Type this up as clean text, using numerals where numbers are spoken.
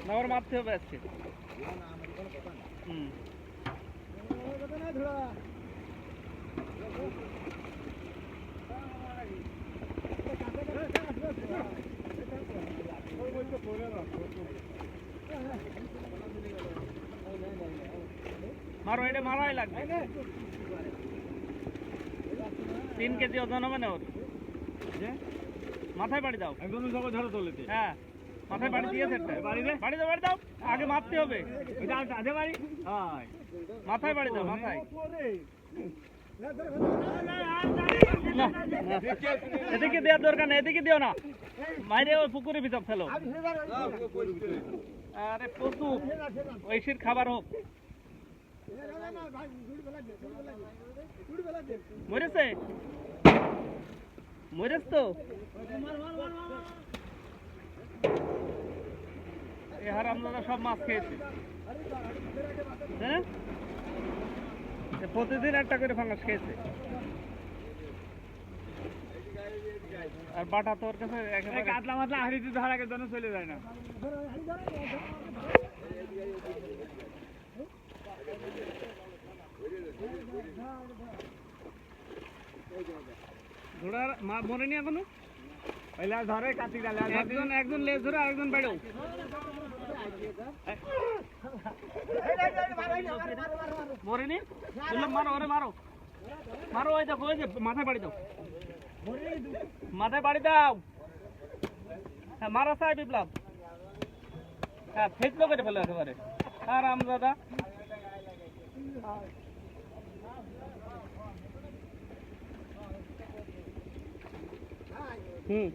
আমার মারতে হবে আজকে। মারো, এটা মারাই লাগবে। 3 কেজি ওজন হবে না ওর। মাথায় বাড়ি দাও একদম ধরো চলেছে। হ্যাঁ মাথায় বাড়ি দিয়েছে, বাড়ি দাও, আগে মারতে হবে। মাথায় বাড়ি দাও, মাথায়। এদিকে দেওয়ার দরকার নেই, এদিকে দিও না, মাইরে ওই পুকুরে ভিতর ফেলো। আরে পশু ঐশীর খাবার হোক। মরেছে তো হারামজাদা সব মাছ খেয়েছে। হ্যাঁ প্রতিদিন একটা করে ফাঙ্গাস খেয়েছে। আর বাটা তোর কাছে কাতলা মাতলা হাড়িতে ধরা আগে জন্য চলে যায় না। ঘোড়ার মরেনি এখনো? ধরে কাটি একজন লেজ ধরে আরেকজন বেড়ো। মরেনি? মারো, ওরে মারো, মারো। ওই দেখো, ওই যে মাথায় বাড়ি দাও, মাথায় বাড়ি দাও। হ্যাঁ মারা চাই বিপ্লব। হ্যাঁ ফেসলো কেটে ফেলো একেবারে। আর আমদাদা হুম